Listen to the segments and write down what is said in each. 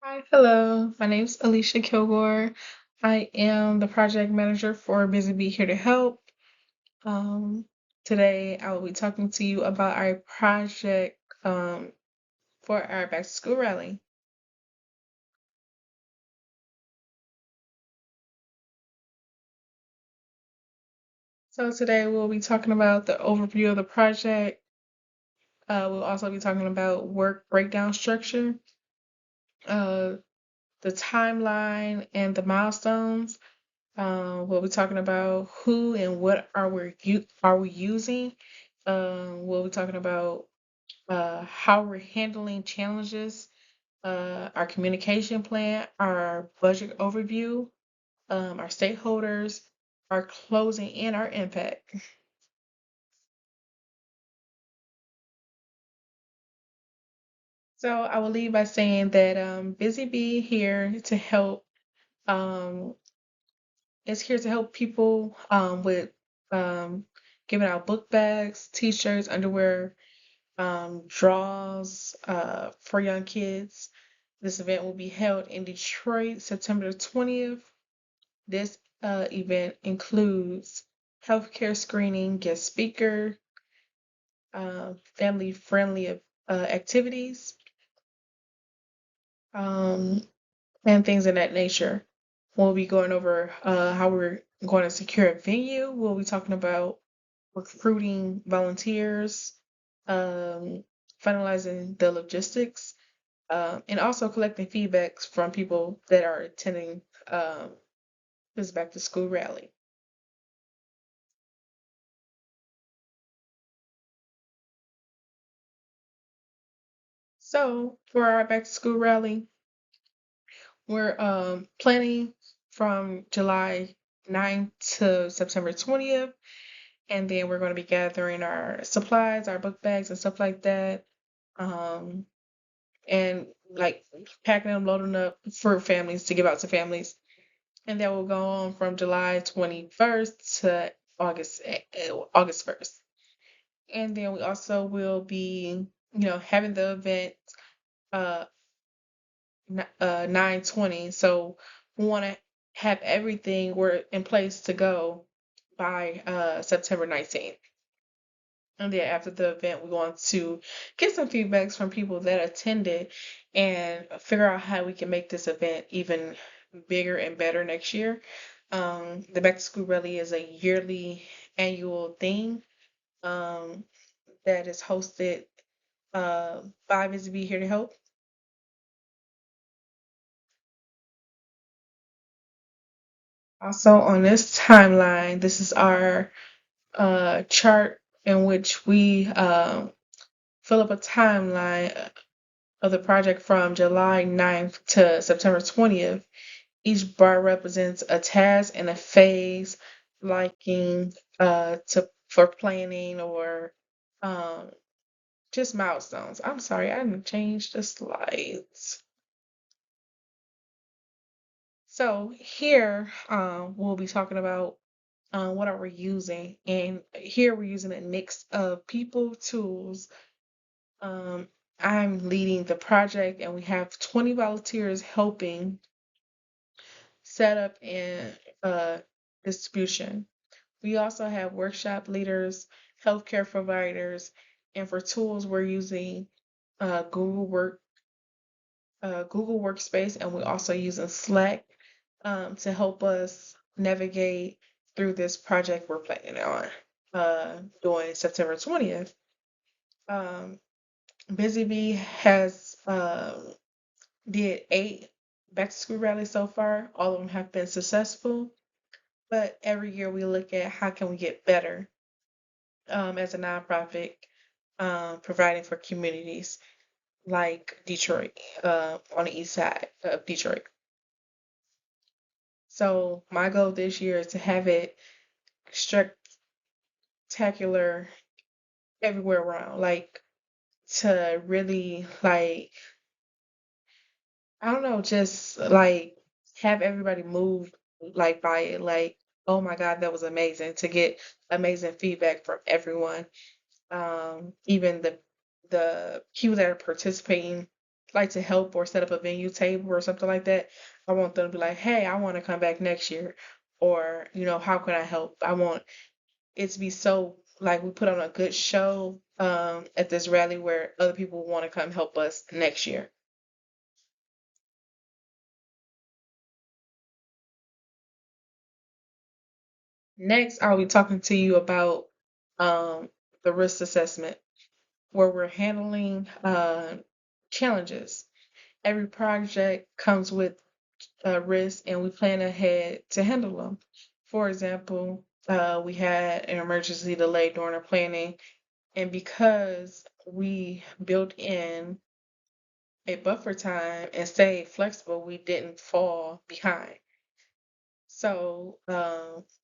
Hi, hello. My name's Alicia Kilgore. I am the project manager for Busy Bee Here to Help. Um, Today I will be talking to you about our project for our back to school rally. So today we'll be talking about the overview of the project. We'll also be talking about work breakdown structure, uh, the timeline, and the milestones. We'll be talking about who and what are we using. We'll be talking about how we're handling challenges, our communication plan, our budget overview, our stakeholders, our closing, and our impact. So I will leave by saying that Busy Bee here to help um, is here to help people with um, giving out book bags, t-shirts, underwear, draws for young kids. This event will be held in Detroit, September 20th. This event includes healthcare screening, guest speaker, family-friendly activities, um, and things of that nature. We'll be going over how we're going to secure a venue. We'll be talking about recruiting volunteers, um, finalizing the logistics, and also collecting feedbacks from people that are attending um, this back to school rally. So for our back to school rally, we're planning from July 9th to September 20th, and then we're going to be gathering our supplies, our book bags, and stuff like that, um, and like packing them, loading up for families to give out to families. And that will go on from July 21st to August 1st. And then we also will be, having the event uh 9/20. So we want to have everything we're in place to go by September 19th. And then after the event, we want to get some feedbacks from people that attended and figure out how we can make this event even bigger and better next year. The Back to School Rally is a yearly annual thing um, that is hosted by Busy Bee Here to Help. Also, on this timeline, this is our chart in which we fill up a timeline of the project from July 9th to September 20th. Each bar represents a task and a phase, liking to for planning or um, just milestones. I'm sorry, I didn't change the slides. So here we'll be talking about what are we using, and here we're using a mix of people, tools. Um, I'm leading the project, and we have 20 volunteers helping set up and distribution. We also have workshop leaders, healthcare providers, and for tools we're using uh, Google Work, Google Workspace, and we're also using Slack to help us navigate through this project we're planning on doing September 20th. Um, Busy Bee has did 8 back to school rallies so far. All of them have been successful, but every year we look at how can we get better as a nonprofit providing for communities like Detroit, on the east side of Detroit. So my goal this year is to have it spectacular everywhere around, like to really like I don't know, just like have everybody move like by it, like oh my God, that was amazing to get amazing feedback from everyone, even the people that are participating, like to help or set up a venue table or something like that, I want them to be like, hey, I want to come back next year. Or, how can I help? I want it to be so like we put on a good show at this rally where other people want to come help us next year. Next, I'll be talking to you about um, the risk assessment, where we're handling challenges. Every project comes with risk, and we plan ahead to handle them. For example, we had an emergency delay during our planning, and because we built in a buffer time and stayed flexible, we didn't fall behind. So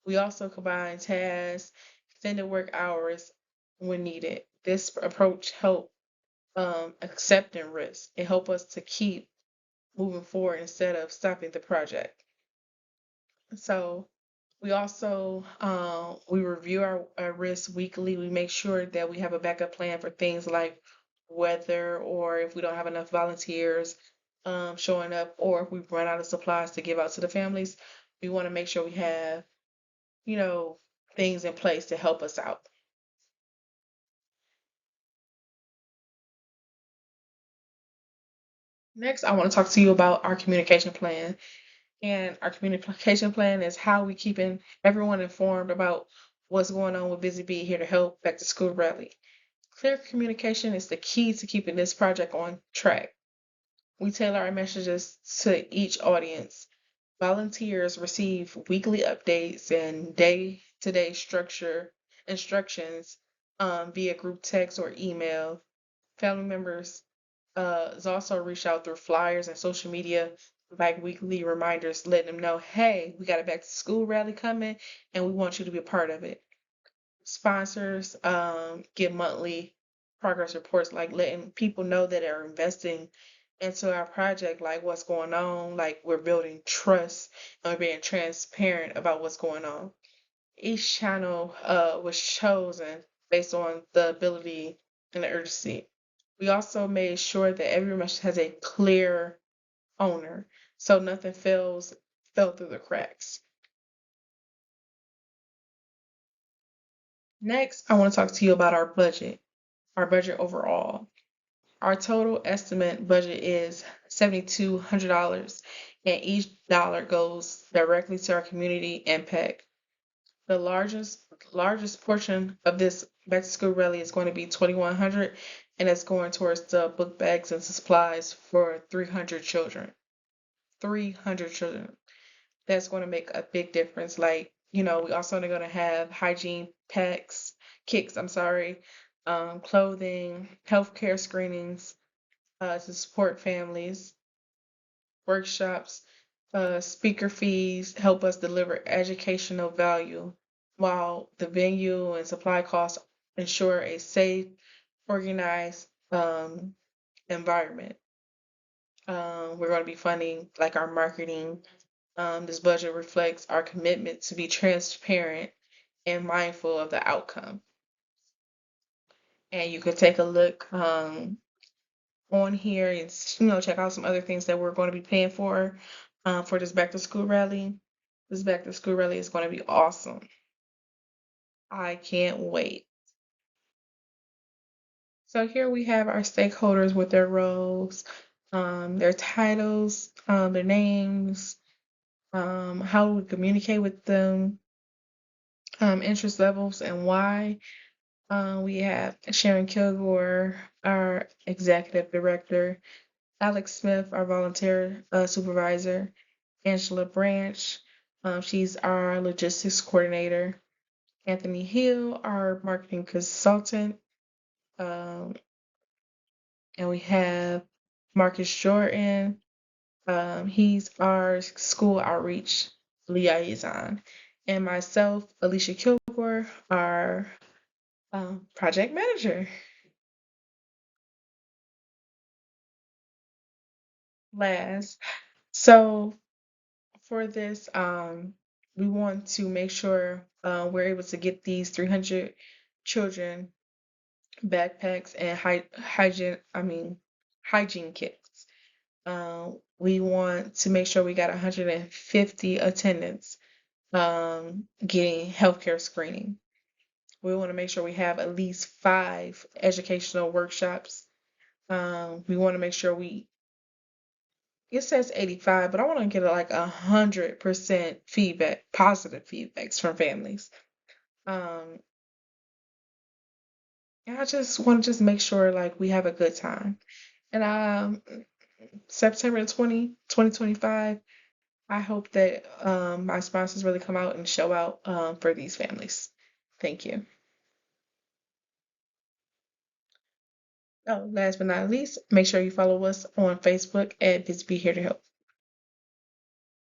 we also combine tasks, extended work hours when needed. This approach helped accepting risk. It helped us to keep moving forward instead of stopping the project. So we also we review our risks weekly. We make sure that we have a backup plan for things like weather or if we don't have enough volunteers showing up or if we run out of supplies to give out to the families. We want to make sure we have you know, things in place to help us out. Next, I want to talk to you about our communication plan. And our communication plan is how we keeping everyone informed about what's going on with Busy Bee here to help back to school rally. Clear communication is the key to keeping this project on track. We tailor our messages to each audience. Volunteers receive weekly updates and day-to-day structure instructions via group text or email. Family members is also reach out through flyers and social media, like weekly reminders, letting them know, hey, we got a back to school rally coming, and we want you to be a part of it. Sponsors get monthly progress reports, like letting people know that they're investing into our project, like what's going on, like we're building trust and we're being transparent about what's going on. Each channel was chosen based on the ability and the urgency. We also made sure that every message has a clear owner, so nothing fell through the cracks. Next, I want to talk to you about our budget overall. Our total estimate budget is $7,200, and each dollar goes directly to our community impact. The largest portion of this back to school rally is going to be 2,100, and it's going towards the book bags and supplies for 300 children. 300 children. That's going to make a big difference. Like, we also are going to have hygiene kits, I'm sorry, clothing, healthcare screenings to support families, workshops, speaker fees help us deliver educational value, while the venue and supply costs ensure a safe, organized environment. We're going to be funding like our marketing. This budget reflects our commitment to be transparent and mindful of the outcome. And you could take a look on here and check out some other things that we're going to be paying for this back to school rally. This back to school rally is going to be awesome. I can't wait. So here we have our stakeholders with their roles, their titles, their names, how we communicate with them, interest levels, and why. We have Sharon Kilgore, our executive director, Alex Smith, our volunteer supervisor, Angela Branch, she's our logistics coordinator, Anthony Hill, our marketing consultant, um, and we have Marcus Jordan, he's our school outreach liaison, and myself, Alicia Kilgore, our project manager. Last, so for this, we want to make sure we're able to get these 300 children backpacks and hygiene kits. We want to make sure we got 150 attendants getting healthcare screening. We want to make sure we have at least 5 educational workshops. We want to make sure it says 85, but I want to get like 100% feedback, positive feedbacks from families. Um, and I just want to just make sure like we have a good time. And September 20, 2025, I hope that my sponsors really come out and show out for these families. Thank you. Oh, last but not least, make sure you follow us on Facebook at Biz Be Here to Help.